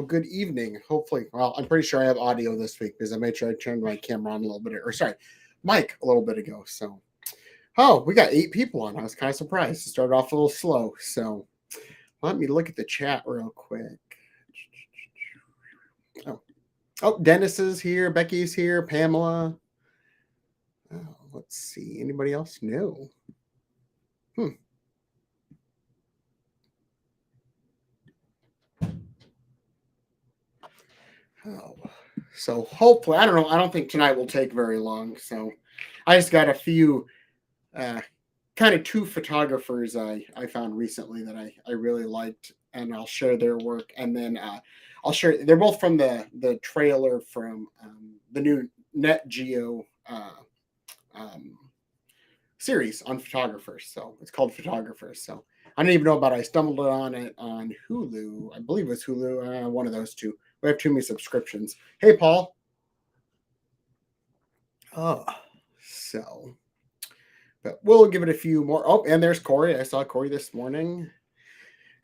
good evening. Hopefully, well, I'm pretty sure I have audio this week because I made sure I turned my camera on a little bit, or sorry, mic a little bit ago. So, oh, we got 8 people on. I was kind of surprised. It started off a little slow. So, let me look at the chat real quick. Oh, Dennis is here. Becky's here. Pamela. Oh, let's see. Anybody else? No. Oh, so hopefully, I don't know. I don't think tonight will take very long. So, I just got a few, kind of 2 photographers I found recently that I really liked, and I'll share their work. And then I'll share. They're both from the trailer from the new Net Geo series on photographers. So it's called Photographers. So I didn't even know about it. I stumbled on it on Hulu. I believe it was Hulu. One of those two. We have too many subscriptions. Hey, Paul. Oh, so, but we'll give it a few more. Oh, and there's Corey. I saw Corey this morning.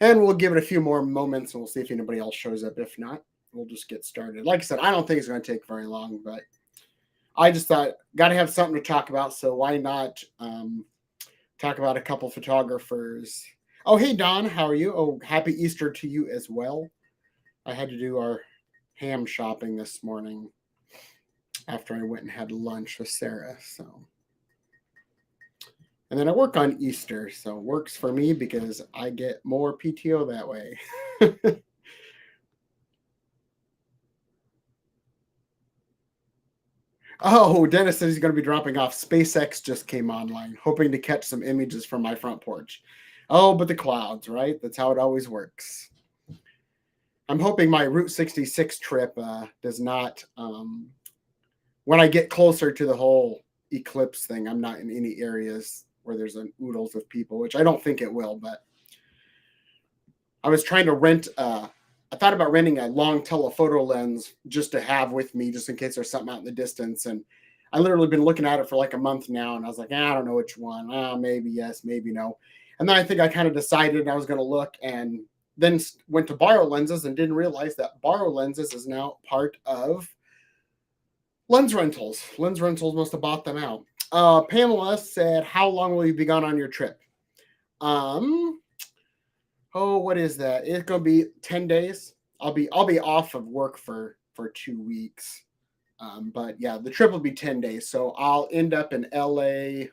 And we'll give it a few more moments and we'll see if anybody else shows up. If not, we'll just get started. Like I said, I don't think it's going to take very long, but I just thought, got to have something to talk about. So why not talk about a couple photographers? Oh, hey, Don, how are you? Oh, happy Easter to you as well. I had to do our ham shopping this morning after I went and had lunch with Sarah. So, and then I work on Easter, so it works for me because I get more PTO that way. Oh, Dennis says he's going to be dropping off. SpaceX just came online, hoping to catch some images from my front porch. Oh, but the clouds, right? That's how it always works. I'm hoping my Route 66 trip does not, when I get closer to the whole eclipse thing, I'm not in any areas where there's an oodles of people, which I don't think it will, but I was trying to rent, I thought about renting a long telephoto lens just to have with me, just in case there's something out in the distance. And I literally been looking at it for like a month now. And I was like, I don't know which one. Maybe yes, maybe no. And then I think I kind of decided I was going to look, and then went to borrow lenses and didn't realize that borrow lenses is now part of lens rentals. Lens rentals must have bought them out. Pamela said, how long will you be gone on your trip? Oh, what is that? It's gonna be 10 days. I'll be off of work for 2 weeks. But yeah, the trip will be 10 days. So I'll end up in LA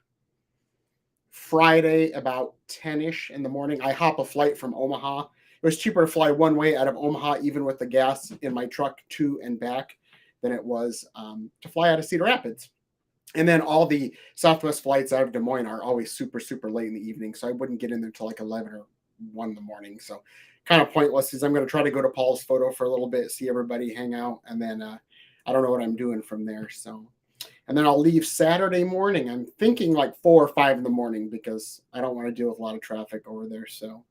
Friday about 10-ish in the morning. I hop a flight from Omaha. It was cheaper to fly one way out of Omaha, even with the gas in my truck to and back, than it was to fly out of Cedar Rapids. And then all the Southwest flights out of Des Moines are always super, super late in the evening. So I wouldn't get in there till like 11 or 1 in the morning. So kind of pointless. Is I'm going to try to go to Paul's Photo for a little bit, see everybody, hang out. And then I don't know what I'm doing from there. So, and then I'll leave Saturday morning. I'm thinking like 4 or 5 in the morning because I don't want to deal with a lot of traffic over there. So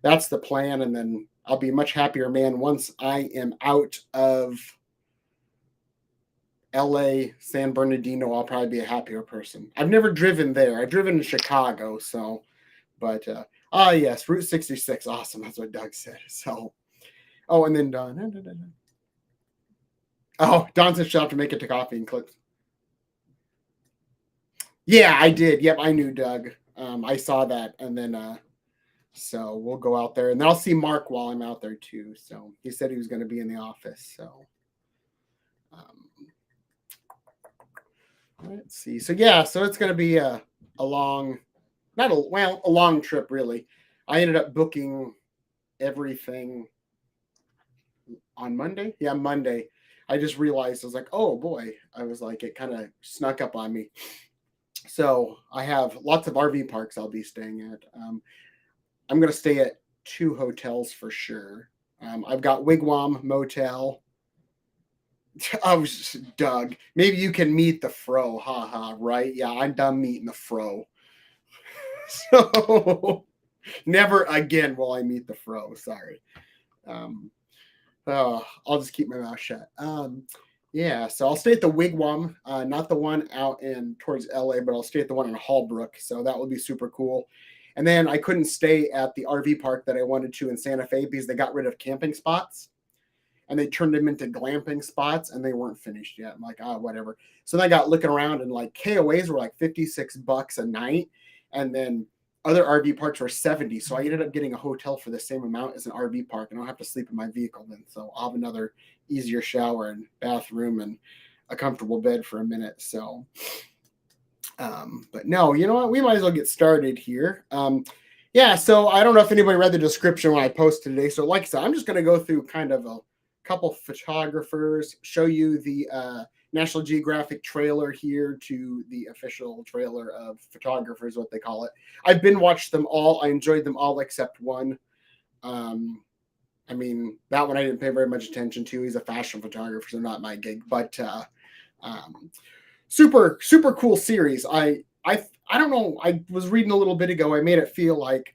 that's the plan. And then I'll be a much happier man once I am out of LA, San Bernardino. I'll probably be a happier person. I've never driven there. I've driven in Chicago. So, but yes, Route 66. Awesome. That's what Doug said. So, oh, and then Don. Oh, Don said she'll have to make it to coffee and clips. Yeah, I did. Yep, I knew Doug. I saw that. And then so we'll go out there, and then I'll see Mark while I'm out there too. So he said he was going to be in the office. So let's see. So yeah, so it's going to be a long, a long trip really. I ended up booking everything on Monday. Yeah, Monday. I just realized, I was like, oh boy. I was like, it kind of snuck up on me. So I have lots of RV parks I'll be staying at. I'm going to stay at 2 hotels for sure. I've got Wigwam Motel. I was Doug. Maybe you can meet the fro. Haha, right? Yeah, I'm done meeting the fro. So never again will I meet the fro. Sorry. I'll just keep my mouth shut. Yeah, so I'll stay at the Wigwam, not the one out in towards LA, but I'll stay at the one in Hallbrook. So that would be super cool. And then I couldn't stay at the RV park that I wanted to in Santa Fe because they got rid of camping spots. and they turned them into glamping spots, and they weren't finished yet. I'm like, whatever. So then I got looking around, and like KOAs were like $56 a night, and then other RV parks were 70. So I ended up getting a hotel for the same amount as an RV park, and I don't have to sleep in my vehicle then. So I'll have another easier shower and bathroom and a comfortable bed for a minute. So, but no, you know what? We might as well get started here. Yeah, so I don't know if anybody read the description when I posted today. So, like I said, I'm just going to go through kind of a couple photographers, show you the National Geographic trailer here to the official trailer of photographers, what they call it. I've been watched them all. I enjoyed them all except one. I mean, that one I didn't pay very much attention to. He's a fashion photographer, so not my gig. But super cool series. I don't know. I was reading a little bit ago. I made it feel like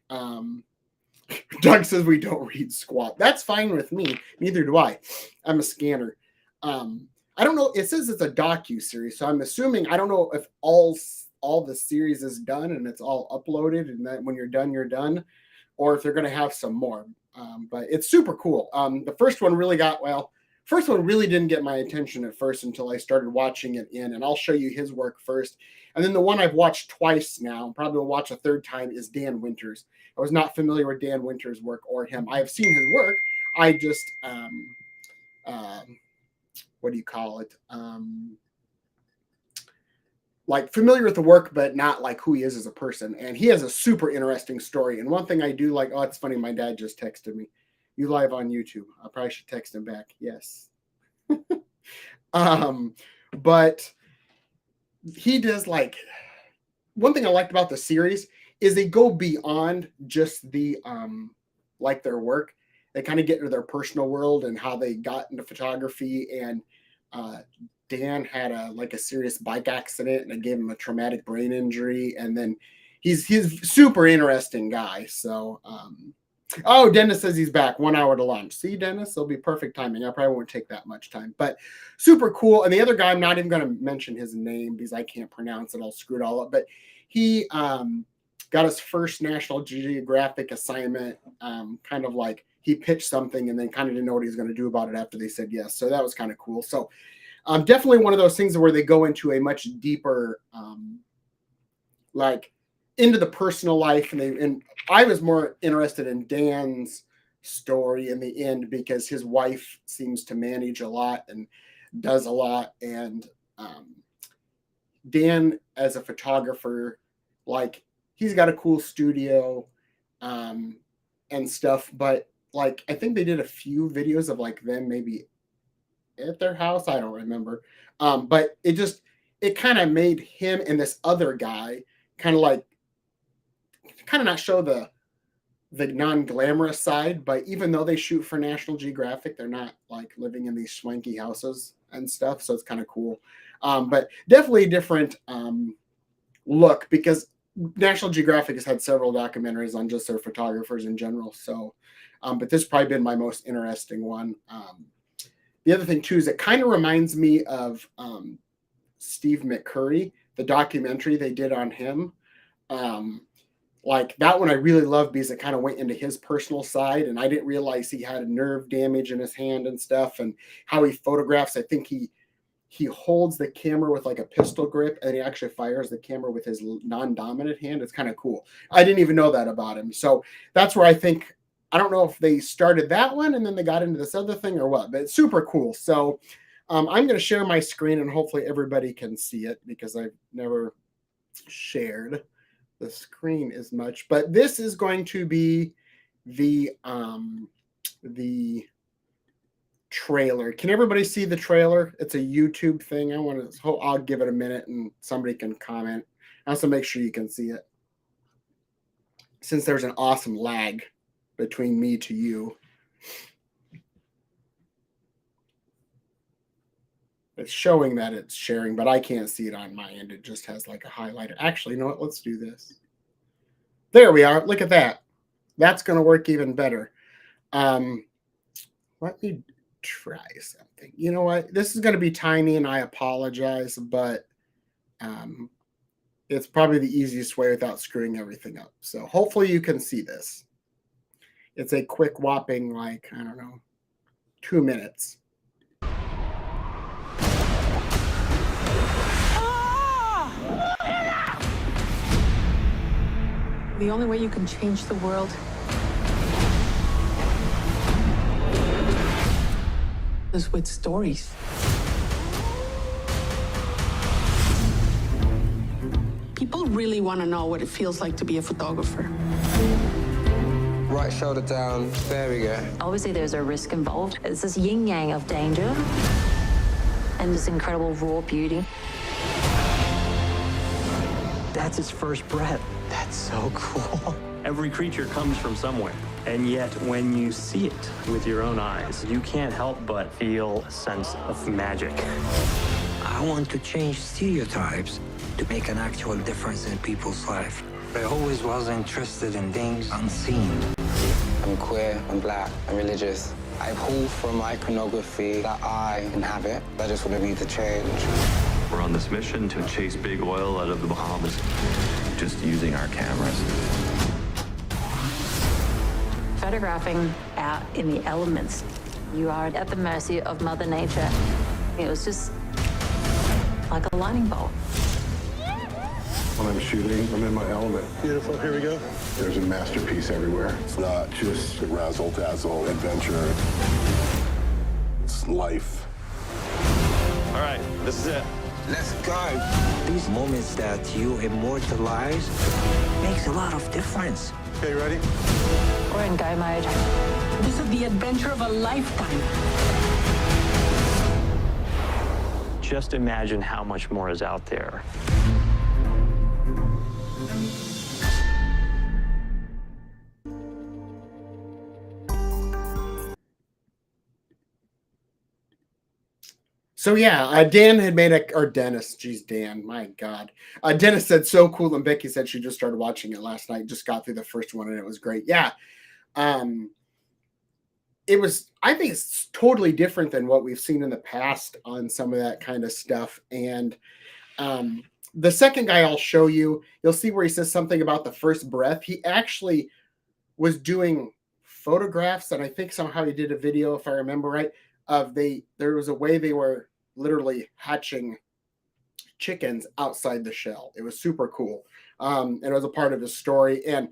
Doug says we don't read squat. That's fine with me. Neither do I. I'm a scanner. I don't know. It says it's a docu-series, so I'm assuming, I don't know if all the series is done and it's all uploaded, and that when you're done, or if they're going to have some more. But it's super cool. The first one really didn't get my attention at first until I started watching it and I'll show you his work first. And then the one I've watched twice now, probably will watch a third time, is Dan Winters. I was not familiar with Dan Winters' work or him. I have seen his work. I just, what do you call it? Like familiar with the work, but not like who he is as a person. And he has a super interesting story. And one thing I do like, it's funny, my dad just texted me. You live on YouTube. I probably should text him back. Yes. But he does, like, one thing I liked about the series is they go beyond just the like their work. They kind of get into their personal world and how they got into photography. And Dan had a serious bike accident, and it gave him a traumatic brain injury. And then he's super interesting guy. So Dennis says he's back 1 hour to lunch. See, Dennis, it'll be perfect timing. I probably won't take that much time, but super cool. And the other guy, I'm not even going to mention his name because I can't pronounce it. I'll screw it all up. But he got his first National Geographic assignment, kind of like he pitched something and then kind of didn't know what he was going to do about it after they said yes. So that was kind of cool. So definitely one of those things where they go into a much deeper, like into the personal life. And I was more interested in Dan's story in the end because his wife seems to manage a lot and does a lot. And Dan, as a photographer, like, he's got a cool studio and stuff, but like I think they did a few videos of like them maybe at their house. I don't remember. But it kind of made him and this other guy kind of not show the non-glamorous side, but even though they shoot for National Geographic, they're not like living in these swanky houses and stuff. So it's kind of cool. But definitely a different look, because National Geographic has had several documentaries on just their photographers in general. So, but this has probably been my most interesting one. The other thing too is it kind of reminds me of Steve McCurry, the documentary they did on him. Like that one I really loved because it kind of went into his personal side, and I didn't realize he had a nerve damage in his hand and stuff, and how he photographs. I think he holds the camera with like a pistol grip, and he actually fires the camera with his non-dominant hand. It's kind of cool. I didn't even know that about him. So that's where I don't know if they started that one and then they got into this other thing or what, but it's super cool. So I'm going to share my screen and hopefully everybody can see it because I've never shared the screen as much. But this is going to be the trailer. Can everybody see the trailer? It's a YouTube thing. I'll give it a minute and somebody can comment. I also make sure you can see it, since there's an awesome lag between me to you. It's showing that it's sharing, but I can't see it on my end. It just has like a highlighter. Actually, you know what? Let's do this. There we are. Look at that. That's going to work even better. Let me try something. You know what? This is going to be tiny, and I apologize, but it's probably the easiest way without screwing everything up. So hopefully you can see this. It's a quick whopping, like, I don't know, 2 minutes. The only way you can change the world is with stories. People really want to know what it feels like to be a photographer. Right shoulder down, there we go. Obviously, there's a risk involved. It's this yin-yang of danger and this incredible raw beauty. That's its first breath. That's so cool. Every creature comes from somewhere, and yet when you see it with your own eyes, you can't help but feel a sense of magic. I want to change stereotypes to make an actual difference in people's life. I always was interested in things unseen. I'm queer, I'm black, I'm religious. I pull from iconography that I inhabit. I just want to be the change. We're on this mission to chase big oil out of the Bahamas, just using our cameras. Photographing out in the elements, you are at the mercy of Mother Nature. It was just like a lightning bolt. When I'm shooting, I'm in my element. Beautiful, here we go. There's a masterpiece everywhere. It's not just razzle-dazzle adventure. It's life. All right, this is it. Let's go. These moments that you immortalize makes a lot of difference. Okay, ready? We're in go mode. This is the adventure of a lifetime. Just imagine how much more is out there. So yeah, Dan had made or Dennis, geez, Dan, my God. Dennis said so cool, and Becky said she just started watching it last night, just got through the first one, and it was great. Yeah. It was, I think it's totally different than what we've seen in the past on some of that kind of stuff. And the second guy I'll show you, you'll see where he says something about the first breath. He actually was doing photographs, and I think somehow he did a video, if I remember right, of there was a way they were literally hatching chickens outside the shell. It was super cool. And it was a part of his story. And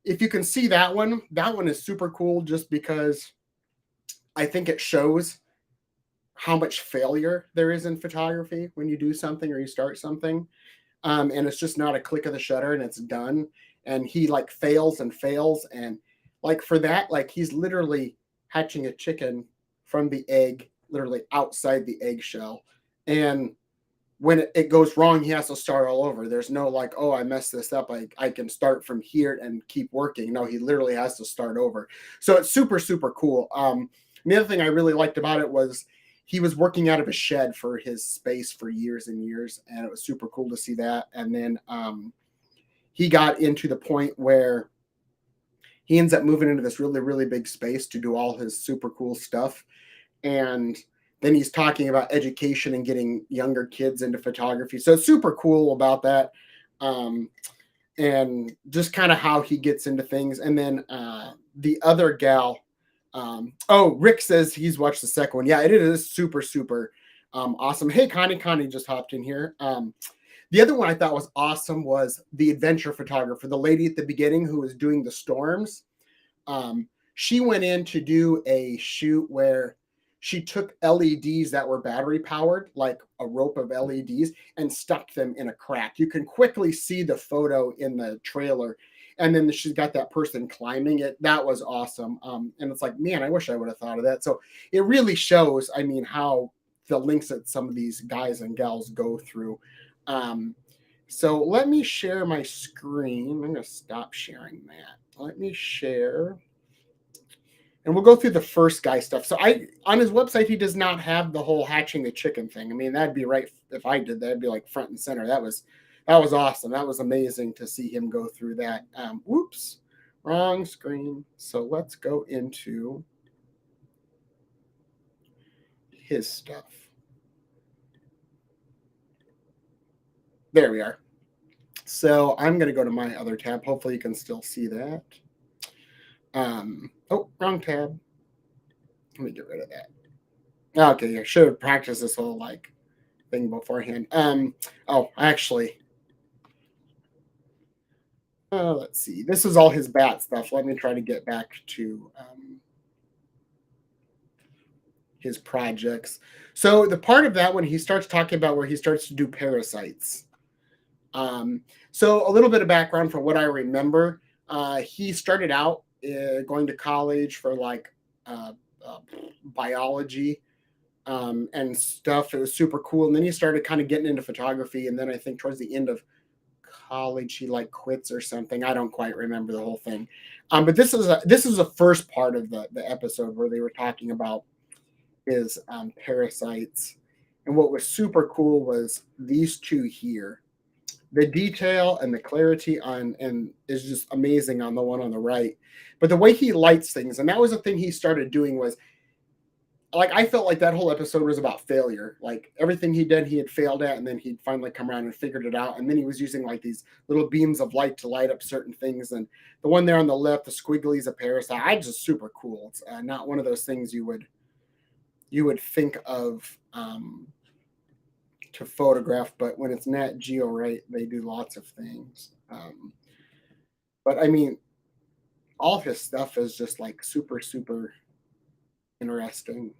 if you can see that one is super cool just because I think it shows how much failure there is in photography when you do something or you start something. And it's just not a click of the shutter and it's done. And he like fails and fails. And like for that, like he's literally hatching a chicken from the egg, literally outside the eggshell. And when it goes wrong, he has to start all over. There's no like, oh, I messed this up. I can start from here and keep working. No, he literally has to start over. So it's super, super cool. The other thing I really liked about it was he was working out of a shed for his space for years and years. And it was super cool to see that. And then he got into the point where he ends up moving into this really, really big space to do all his super cool stuff. And then he's talking about education and getting younger kids into photography. So it's super cool about that. And just kind of how he gets into things. And then the other gal, Rick says he's watched the second one. Yeah, it is super, super awesome. Hey, Connie just hopped in here. The other one I thought was awesome was the adventure photographer, the lady at the beginning who was doing the storms. She went in to do a shoot where she took LEDs that were battery powered, like a rope of LEDs, and stuck them in a crack. You can quickly see the photo in the trailer. And then she's got that person climbing it. That was awesome. And it's like, man, I wish I would have thought of that. So it really shows, I mean, how the links that some of these guys and gals go through. So let me share my screen. I'm going to stop sharing that. Let me share. And we'll go through the first guy stuff. So on his website, he does not have the whole hatching the chicken thing. I mean, that'd be right if I did that. It'd be like front and center. That was awesome. That was amazing to see him go through that. Whoops, wrong screen. So let's go into his stuff. There we are. So I'm going to go to my other tab. Hopefully you can still see that. Oh, wrong tab. Let me get rid of that. Okay, I should have practiced this whole like thing beforehand. Oh, actually, let's see. This is all his bat stuff. Let me try to get back to his projects. So the part of that when he starts talking about where he starts to do parasites. So a little bit of background from what I remember. He started out going to college for like biology and stuff. It was super cool. And then he started kind of getting into photography. And then I think towards the end of college he like quits or something. I don't quite remember the whole thing. But this is the first part of the episode where they were talking about his parasites. And what was super cool was these two here. The detail and the clarity on and is just amazing on the one on the right. But the way he lights things, and that was the thing he started doing was like I felt like that whole episode was about failure. Like everything he did, he had failed at, and then he'd finally come around and figured it out. And then he was using like these little beams of light to light up certain things. And the one there on the left, the squiggly is a parasite. I just super cool. It's not one of those things you would think of to photograph, but when it's Nat Geo, right, they do lots of things. But I mean, all his stuff is just like super, super interesting.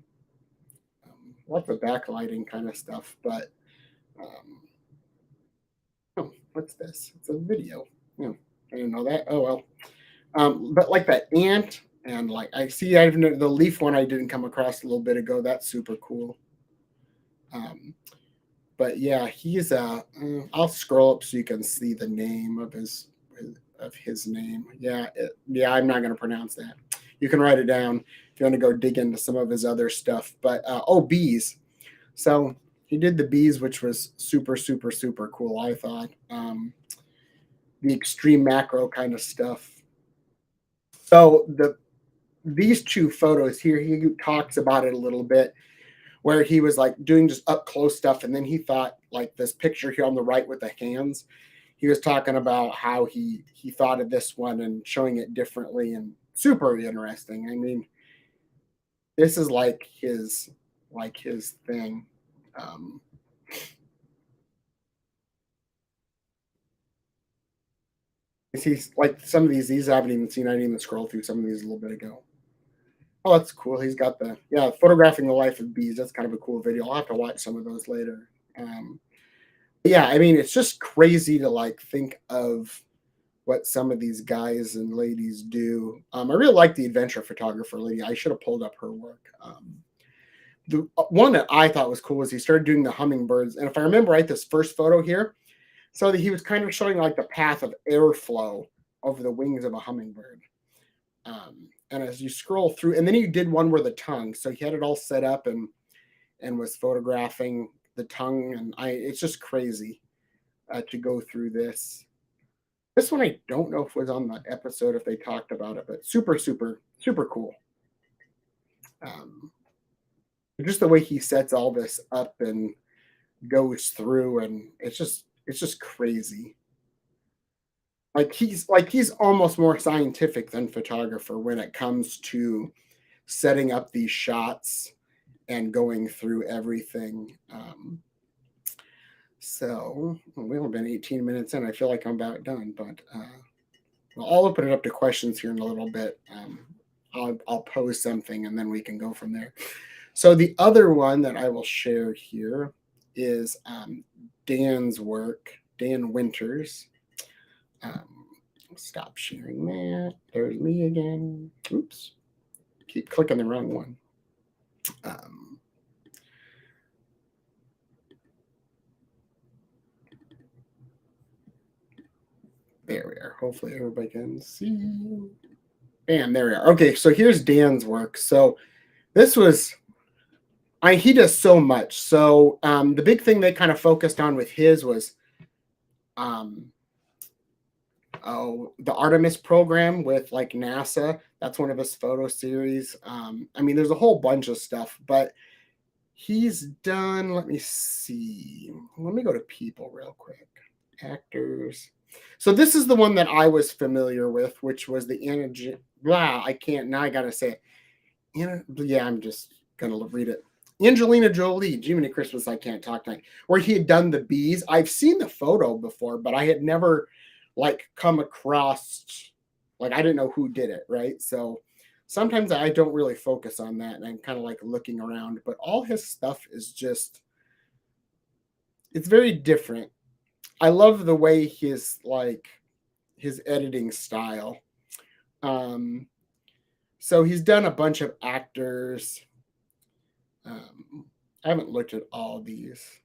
Lots of backlighting kind of stuff, but oh, what's this? It's a video. Oh, I didn't know that. Oh well. But like that ant and like I see I even the leaf one I didn't come across a little bit ago. That's super cool. But yeah, he's I'll scroll up so you can see the name of his name. Yeah, I'm not gonna pronounce that. You can write it down if you want to go dig into some of his other stuff. But bees. So he did the bees, which was super, super, super cool. I thought the extreme macro kind of stuff. So these two photos here, he talks about it a little bit, where he was like doing just up close stuff, and then he thought like this picture here on the right with the hands. He was talking about how he thought of this one and showing it differently and super interesting. I mean, this is like his thing. He's like some of these I haven't even seen. I didn't even scroll through some of these a little bit ago. Oh, that's cool. He's got photographing the life of bees. That's kind of a cool video. I'll have to watch some of those later. Yeah, I mean, it's just crazy to like think of what some of these guys and ladies do. I really like the adventure photographer lady. I should have pulled up her work. The one that I thought was cool was he started doing the hummingbirds. And if I remember right, this first photo here, so that he was kind of showing like the path of airflow over the wings of a hummingbird. And as you scroll through, and then he did one where the tongue. So he had it all set up and was photographing the tongue. And it's just crazy to go through this. This one I don't know if it was on the episode if they talked about it, but super, super, super cool. Just the way he sets all this up and goes through, and it's just crazy. Like he's almost more scientific than photographer when it comes to setting up these shots and going through everything. So we've only been 18 minutes in. I feel like I'm about done, but I'll open it up to questions here in a little bit. I'll pose something and then we can go from there. So the other one that I will share here is Dan's work, Dan Winters. Stop sharing that. There's me again. Oops. Keep clicking the wrong one. There we are. Hopefully everybody can see. Bam, there we are. Okay, so here's Dan's work. So this was, he does so much. So the big thing they kind of focused on with his was the Artemis program with like NASA. That's one of his photo series. I mean, there's a whole bunch of stuff, but he's done, let me see. Let me go to people real quick. Actors. So this is the one that I was familiar with, which was the energy. Blah, I can't, now I got to say it. Yeah, I'm just gonna read it. Angelina Jolie, Jiminy Christmas, I Can't Talk Tonight, where he had done the bees. I've seen the photo before, but I had never like come across, like I didn't know who did it, right? So sometimes I don't really focus on that, and I'm kind of like looking around. But all his stuff is just, it's very different. I love the way his editing style. Um, so he's done a bunch of actors. I haven't looked at all these.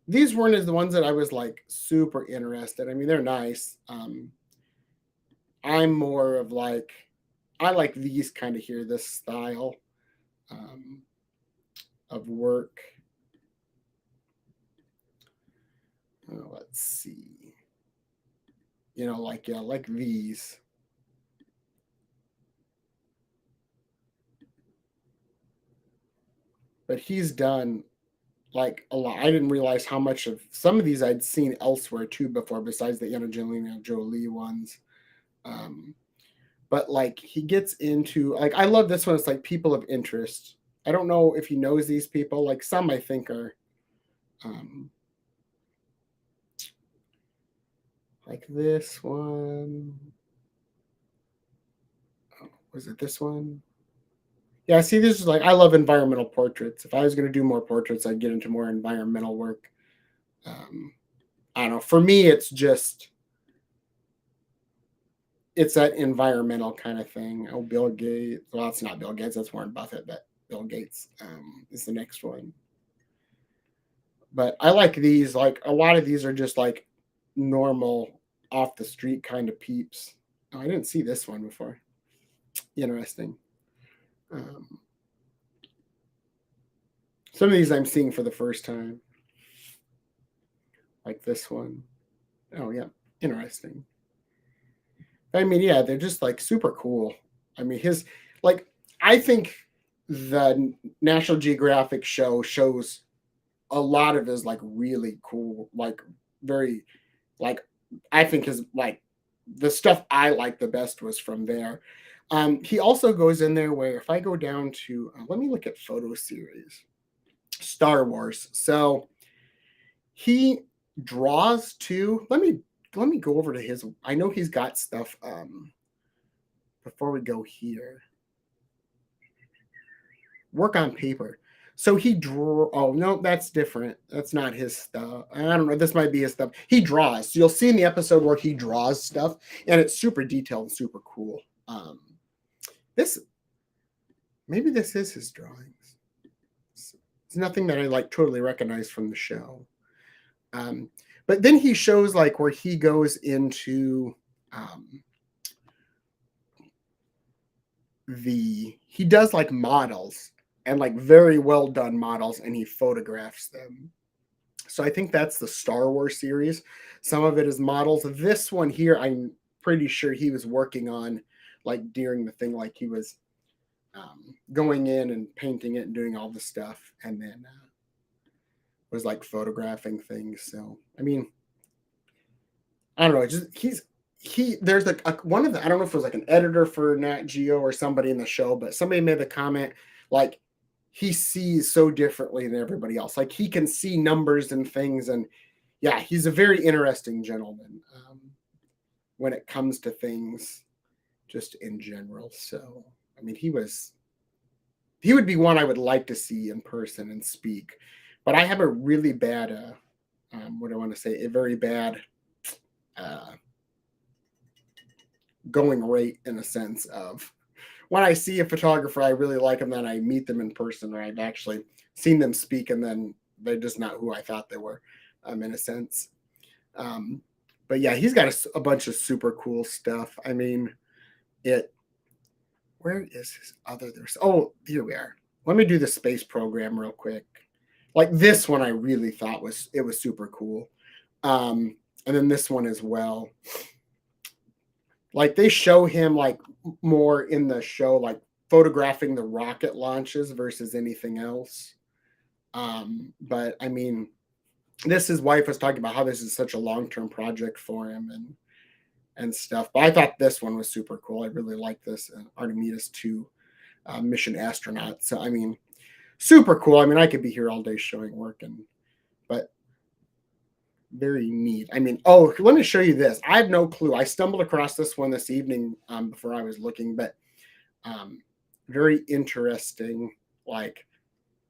These weren't as the ones that I was like super interested. I mean, they're nice. I'm more of like, I like these kind of here, this style um, of work. Let's see. Like, yeah, like these. But he's done like a lot. I didn't realize how much of some of these I'd seen elsewhere too before, besides the Angelina Jolie ones. But like he gets into like I love this one. It's like people of interest. I don't know if he knows these people. Like some I think are like this one. Oh, was it this one? Yeah, see, this is like I love environmental portraits. If I was going to do more portraits, I'd get into more environmental work. I don't know. For me, it's that environmental kind of thing. Oh, Bill Gates. Well, it's not Bill Gates. That's Warren Buffett, but Bill Gates is the next one. But I like these. Like a lot of these are just like normal, off the street kind of peeps. Oh, I didn't see this one before. Interesting. Some of these I'm seeing for the first time. Like this one. Oh, yeah. Interesting. I mean, yeah, they're just like super cool. I mean, I think the National Geographic show shows a lot of his like really cool, like very, like, I think his like the stuff I like the best was from there. He also goes in there where if I go down to, let me look at photo series, Star Wars. So he draws too. Let me go over to his. I know he's got stuff. Before we go here, work on paper. So he draw. Oh no, that's different. That's not his stuff. I don't know. This might be his stuff. He draws. So you'll see in the episode where he draws stuff, and it's super detailed and super cool. This maybe this is his drawings. It's nothing that I like totally recognize from the show. But then he shows like where he goes into he does like models and like very well done models and he photographs them. So I think that's the Star Wars series. Some of it is models. This one here, I'm pretty sure he was working on like during the thing, like he was going in and painting it and doing all the stuff. And then was like photographing things. So I mean, I don't know. Just there's like one of the I don't know if it was like an editor for Nat Geo or somebody in the show, but somebody made the comment like he sees so differently than everybody else. Like he can see numbers and things, and yeah, he's a very interesting gentleman when it comes to things, just in general. So I mean, he would be one I would like to see in person and speak. But I have a really bad, what do I want to say? A very bad going rate in a sense of when I see a photographer, I really like them, then I meet them in person, or I've actually seen them speak, and then they're just not who I thought they were, in a sense. But yeah, he's got a bunch of super cool stuff. I mean, where is his other? Oh, here we are. Let me do the space program real quick. Like this one I really thought was super cool. And then this one as well. Like they show him like more in the show, like photographing the rocket launches versus anything else. But I mean, his wife was talking about how this is such a long-term project for him and stuff. But I thought this one was super cool. I really like this Artemis 2. mission astronaut. So, I mean, super cool. I mean, I could be here all day showing work, but very neat. I mean, oh, let me show you this. I have no clue. I stumbled across this one this evening before I was looking, but very interesting. Like,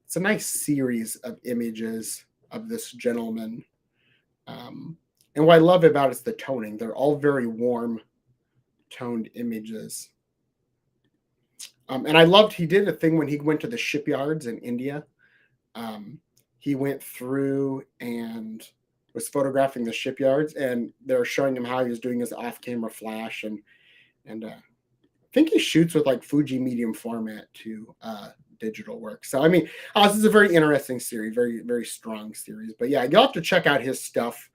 it's a nice series of images of this gentleman. And what I love about it is the toning. They're all very warm toned images. And I loved, he did a thing when he went to the shipyards in India. He went through and was photographing the shipyards, and they were showing him how he was doing his off-camera flash, and I think he shoots with like Fuji medium format to digital work. So I mean, this is a very interesting series, very, very strong series. But yeah, you'll have to check out his stuff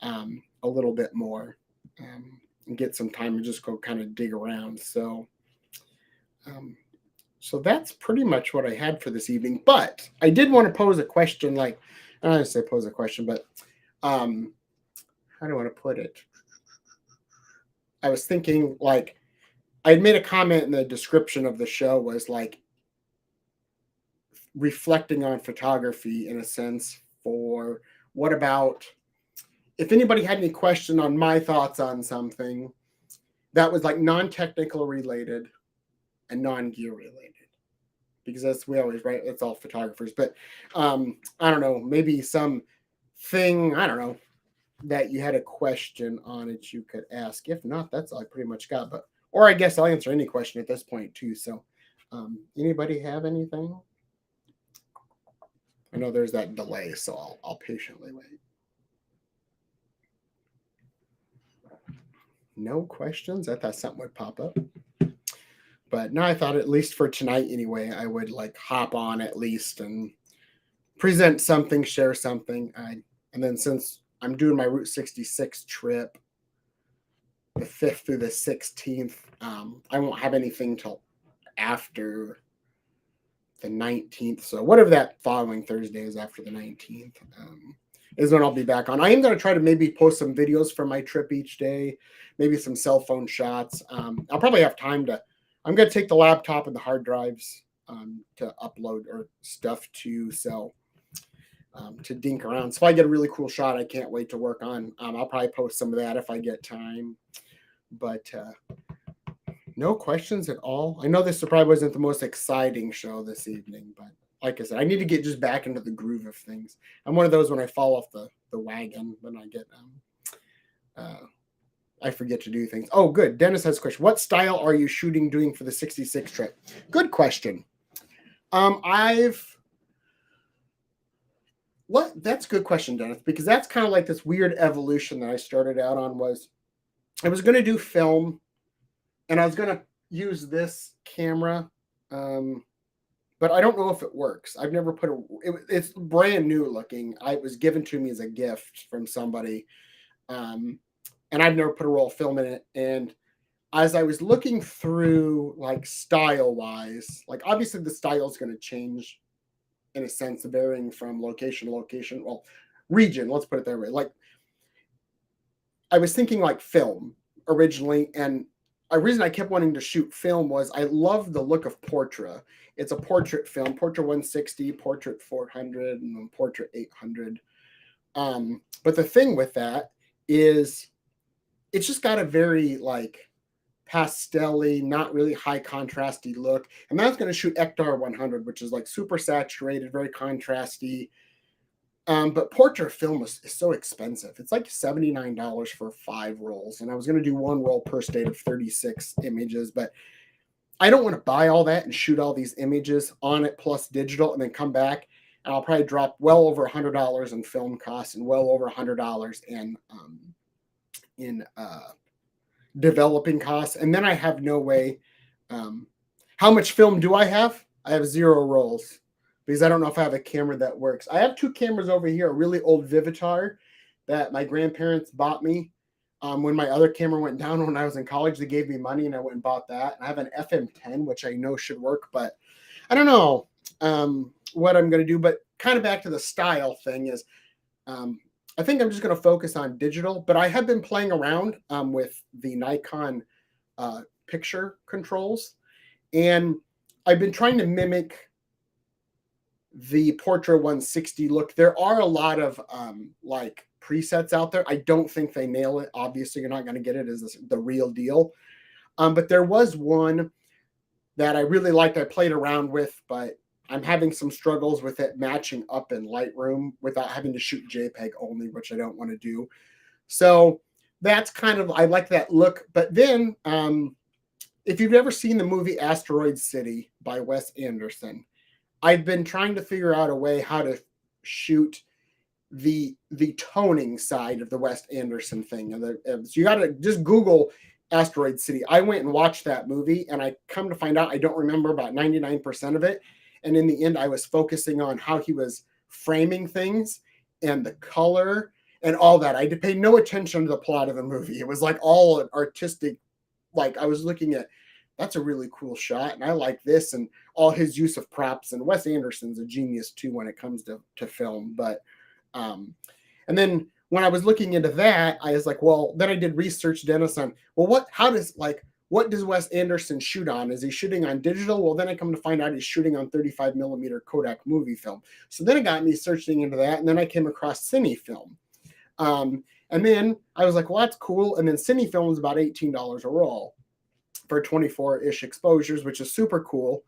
a little bit more and get some time and just go kind of dig around. So so that's pretty much what I had for this evening. But I did want to pose a question. Like, I don't want to say pose a question, but how do I want to put it? I was thinking, like, I had made a comment in the description of the show was like reflecting on photography in a sense for what about if anybody had any question on my thoughts on something that was like non-technical related and non-gear related, because that's we always right. It's all photographers, but I don't know, maybe some thing, I don't know, that you had a question on it you could ask. If not, that's all I pretty much got. But or I guess I'll answer any question at this point too. So anybody have anything? I know there's that delay, so I'll patiently wait. No questions? I thought something would pop up. But no, I thought at least for tonight anyway, I would like hop on at least and present something, share something. And then since I'm doing my Route 66 trip, the 5th through the 16th, I won't have anything till after the 19th. So whatever that following Thursday is after the 19th is when I'll be back on. I am going to try to maybe post some videos from my trip each day, maybe some cell phone shots. I'll probably have time to, I'm going to take the laptop and the hard drives to upload or stuff to sell. To dink around. So if I get a really cool shot I can't wait to work on, I'll probably post some of that if I get time. But no questions at all. I know this probably wasn't the most exciting show this evening, but like I said, I need to get just back into the groove of things. I'm one of those when I fall off the wagon, when I get I forget to do things. Oh, good. Dennis has a question. What style are you doing for the 66 trip? Good question. That's a good question, Dennis, because that's kind of like this weird evolution that I started out on. Was I was going to do film and I was going to use this camera, but I don't know if it works. I've never put it's brand new looking. It was given to me as a gift from somebody, and I've never put a roll of film in it. And as I was looking through, like, style wise, like obviously the style is going to change in a sense, varying from location to location. Well, region, let's put it that way. Like, I was thinking like film originally, and a reason I kept wanting to shoot film was I love the look of Portra. It's a portrait film, Portra 160, Portrait 400, and then Portrait 800. But the thing with that is it's just got a very like pastel-y, not really high contrasty look. And that's going to shoot Ektar 100, which is like super saturated, very contrasty. But portrait film is so expensive. It's like $79 for 5 rolls. And I was going to do 1 roll per state of 36 images, but I don't want to buy all that and shoot all these images on it plus digital and then come back. And I'll probably drop well over $100 in film costs and well over $100 in developing costs. And then I have no way. How much film do I have? I have 0 rolls because I don't know if I have a camera that works. I have 2 cameras over here, a really old Vivitar that my grandparents bought me when my other camera went down when I was in college. They gave me money and I went and bought that. And I have an FM10, which I know should work, but I don't know what I'm going to do. But kind of back to the style thing is I think I'm just going to focus on digital, but I have been playing around with the Nikon picture controls. And I've been trying to mimic the Portra 160 look. There are a lot of like presets out there. I don't think they nail it. Obviously, you're not going to get it as the real deal. But there was one that I really liked. I played around with, but I'm having some struggles with it matching up in Lightroom without having to shoot JPEG only, which I don't want to do. So that's kind of, I like that look. But then, if you've ever seen the movie Asteroid City by Wes Anderson, I've been trying to figure out a way how to shoot the toning side of the Wes Anderson thing. So you got to just Google Asteroid City. I went and watched that movie, and I come to find out I don't remember about 99% of it. And in the end, I was focusing on how he was framing things and the color and all that. I paid no attention to the plot of the movie. It was like all an artistic, like I was looking at, that's a really cool shot, and I like this, and all his use of props. And Wes Anderson's a genius too when it comes to film. But and then when I was looking into that, I was like, well, then I did research, Dennis, on, well, what does Wes Anderson shoot on? Is he shooting on digital? Well, then I come to find out he's shooting on 35 millimeter Kodak movie film. So then it got me searching into that, and then I came across cine film. And then I was like, well, that's cool. And then cine film is about $18 a roll for 24-ish exposures, which is super cool.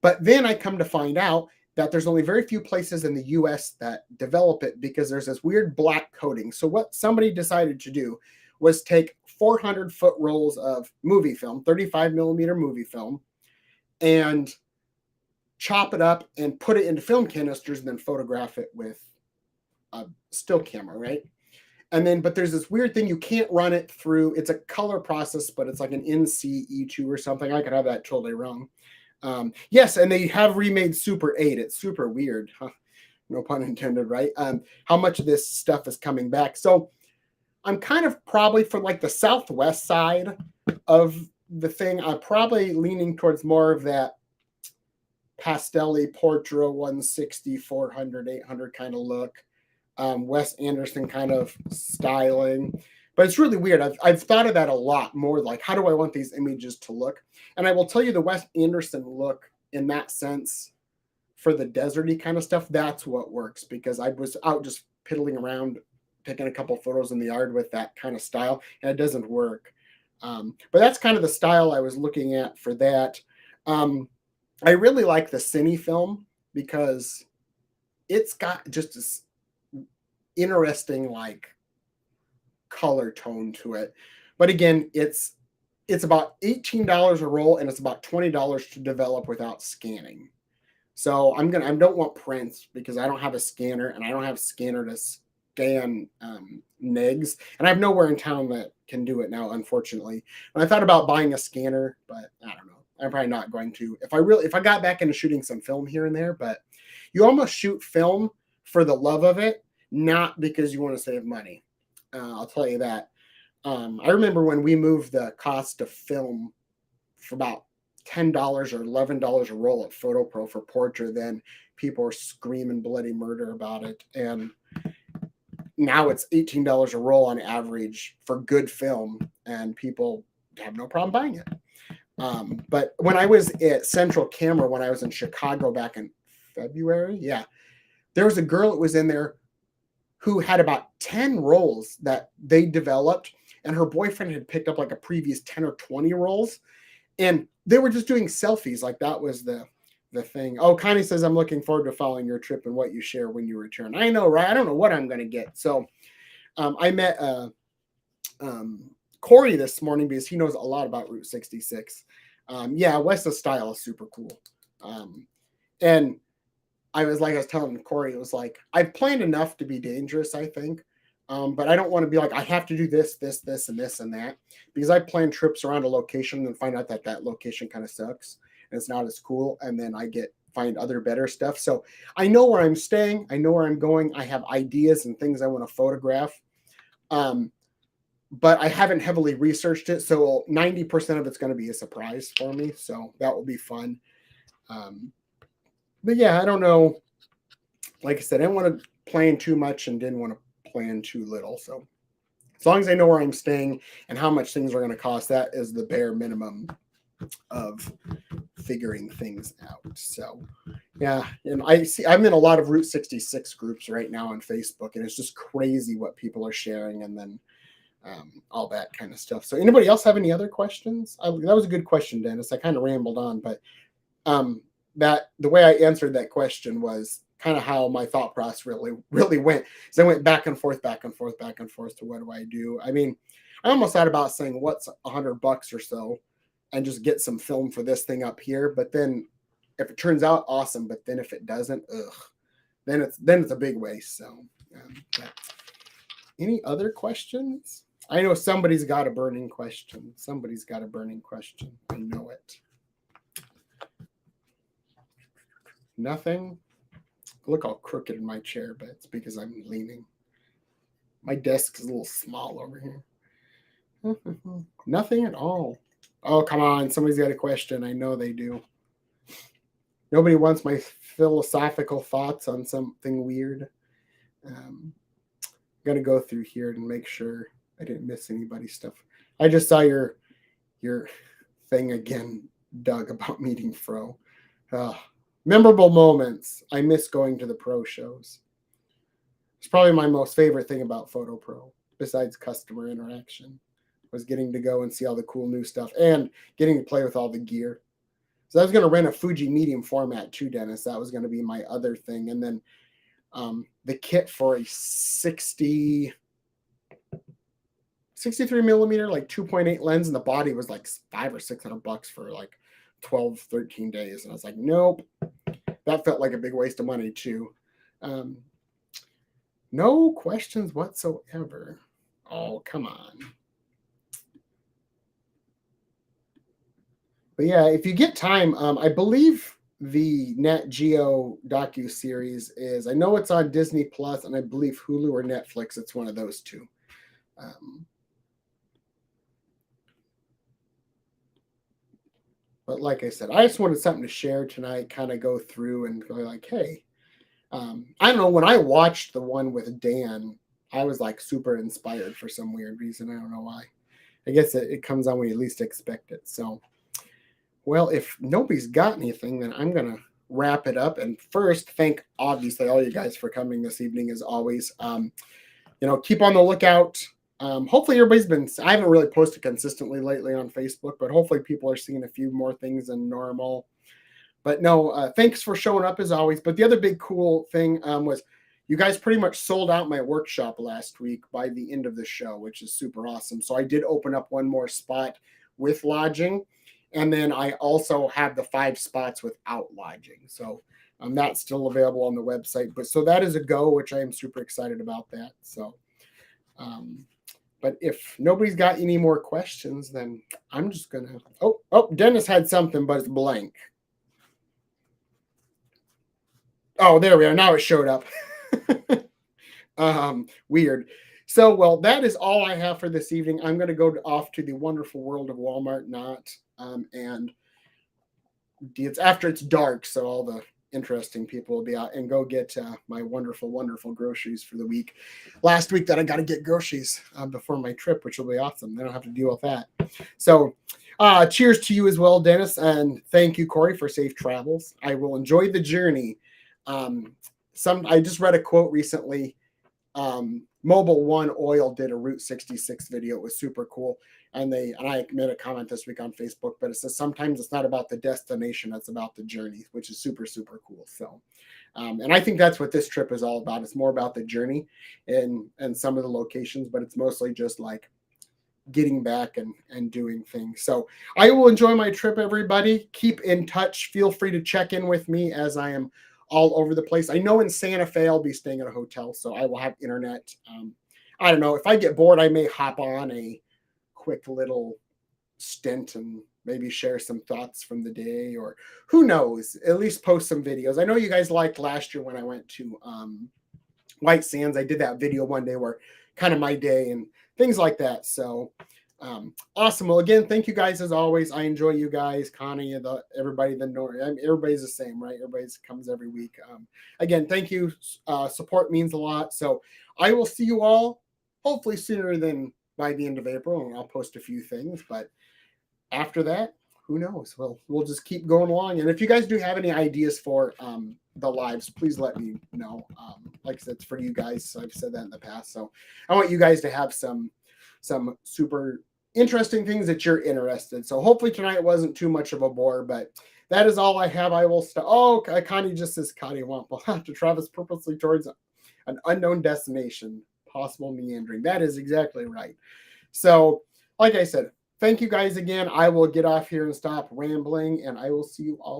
But then I come to find out that there's only very few places in the US that develop it because there's this weird black coating. So what somebody decided to do was take 400-foot rolls of movie film, 35 millimeter movie film, and chop it up and put it into film canisters and then photograph it with a still camera, right? And then, but there's this weird thing, you can't run it through, it's a color process, but it's like an NCE2 or something. I could have that totally wrong. Yes, and they have remade Super 8. It's super weird. Huh? No pun intended, right? How much of this stuff is coming back. So I'm kind of probably for like the Southwest side of the thing, I'm probably leaning towards more of that pastel-y Portra 160, 400, 800 kind of look. Wes Anderson kind of styling. But it's really weird. I've thought of that a lot more, like, how do I want these images to look? And I will tell you the Wes Anderson look in that sense for the deserty kind of stuff, that's what works, because I was out just piddling around, taking a couple photos in the yard with that kind of style, and it doesn't work. But that's kind of the style I was looking at for that. I really like the cine film because it's got just this interesting like color tone to it. But again, it's about $18 a roll, and it's about $20 to develop without scanning. So I don't want prints because I don't have a scanner, and I don't have a scanner to scan NIGs, and I have nowhere in town that can do it now, unfortunately. And I thought about buying a scanner, but I don't know. I'm probably not going to. If I got back into shooting some film here and there, but you almost shoot film for the love of it, not because you want to save money. I'll tell you that. I remember when we moved the cost of film for about $10 or $11 a roll at PhotoPro for Portra, then people were screaming bloody murder about it. And now it's $18 a roll on average for good film, and people have no problem buying it. But when I was at Central Camera, when I was in Chicago back in February, there was a girl that was in there who had about 10 rolls that they developed, and her boyfriend had picked up like a previous 10 or 20 rolls, and they were just doing selfies. Like that was the thing. Oh, Connie says, I'm looking forward to following your trip and what you share when you return. I know, right? I don't know what I'm going to get. So I met Corey this morning because he knows a lot about Route 66. Wes's style is super cool. And I was telling Corey, it was like, I've planned enough to be dangerous, I think. But I don't want to be like, I have to do this, and this, and that, because I plan trips around a location and find out that location kind of sucks and it's not as cool. And then I find other better stuff. So I know where I'm staying. I know where I'm going. I have ideas and things I want to photograph. But I haven't heavily researched it. So 90% of it's going to be a surprise for me. So that will be fun. But yeah, I don't know. Like I said, I didn't want to plan too much and didn't want to plan too little. So as long as I know where I'm staying and how much things are going to cost, that is the bare minimum of figuring things out. So yeah, and I'm in a lot of Route 66 groups right now on Facebook, and it's just crazy what people are sharing, and then all that kind of stuff. So anybody else have any other questions? That was a good question, Dennis. I kind of rambled on, but that the way I answered that question was kind of how my thought process really went. So I went back and forth to what do I do? I mean, I almost thought about saying what's $100 or so and just get some film for this thing up here. But then if it turns out, awesome. But then if it doesn't, then it's a big waste. So any other questions? I know somebody's got a burning question. I know it. Nothing. I look all crooked in my chair, but it's because I'm leaning. My desk is a little small over here. Nothing at all. Oh, come on. Somebody's got a question. I know they do. Nobody wants my philosophical thoughts on something weird. I'm going to go through here and make sure I didn't miss anybody's stuff. I just saw your thing again, Doug, about meeting Fro. Memorable moments. I miss going to the pro shows. It's probably my most favorite thing about Photo Pro, besides customer interaction, was getting to go and see all the cool new stuff and getting to play with all the gear. So I was going to rent a Fuji medium format too, Dennis. That was going to be my other thing. And then the kit for a 63 millimeter, like 2.8 lens, and the body was like $500 or $600 for like 12, 13 days. And I was like, nope. That felt like a big waste of money too. No questions whatsoever. Oh, come on. But yeah, if you get time, I believe the Nat Geo docu-series is, I know it's on Disney Plus, and I believe Hulu or Netflix. It's one of those two. But like I said, I just wanted something to share tonight, kind of go through and go like, hey, I don't know, when I watched the one with Dan, I was like super inspired for some weird reason. I don't know why. I guess it comes on when you least expect it. So, well, if nobody's got anything, then I'm going to wrap it up. And first, thank obviously all you guys for coming this evening as always. Keep on the lookout. Hopefully I haven't really posted consistently lately on Facebook, but hopefully people are seeing a few more things than normal. But no, thanks for showing up as always. But the other big cool thing was you guys pretty much sold out my workshop last week by the end of the show, which is super awesome. So I did open up one more spot with lodging. And then I also have the 5 spots without lodging. So that's still available on the website. But so that is a go, which I am super excited about that. So, but if nobody's got any more questions, then I'm just going to, oh, Dennis had something, but it's blank. Oh, there we are. Now it showed up. Weird. So, well, that is all I have for this evening. I'm going to go off to the wonderful world of Walmart, and it's after it's dark, so all the interesting people will be out, and go get my wonderful, wonderful groceries for the week. Last week that I got to get groceries before my trip, which will be awesome. Then I don't have to deal with that. So cheers to you as well, Dennis, and thank you, Corey, for safe travels. I will enjoy the journey. I just read a quote recently. Mobile One Oil did a Route 66 video. It was super cool. And I made a comment this week on Facebook, but it says sometimes it's not about the destination, it's about the journey, which is super, super cool. So, and I think that's what this trip is all about. It's more about the journey and some of the locations, but it's mostly just like getting back and doing things. So I will enjoy my trip, everybody. Keep in touch. Feel free to check in with me as I am all over the place. I know in Santa Fe, I'll be staying at a hotel, so I will have internet. I don't know. If I get bored, I may hop on a quick little stint and maybe share some thoughts from the day, or who knows, at least post some videos. I know you guys liked last year when I went to White Sands. I did that video one day where kind of my day and things like that. So awesome. Well, again, thank you guys as always. I enjoy you guys, Connie, everybody. Everybody's the same, right? Everybody comes every week. Again, thank you. Support means a lot. So I will see you all hopefully sooner than by the end of April, and I'll post a few things. But after that, who knows? We'll just keep going along. And if you guys do have any ideas for the lives, please let me know. Like I said, it's for you guys. So I've said that in the past. So I want you guys to have some super interesting things that you're interested. So hopefully tonight wasn't too much of a bore, but that is all I have. I will stop. Oh, Connie just says Connie will have to travel purposely towards an unknown destination, possible meandering. That is exactly right. So, like I said, thank you guys again. I will get off here and stop rambling, and I will see you all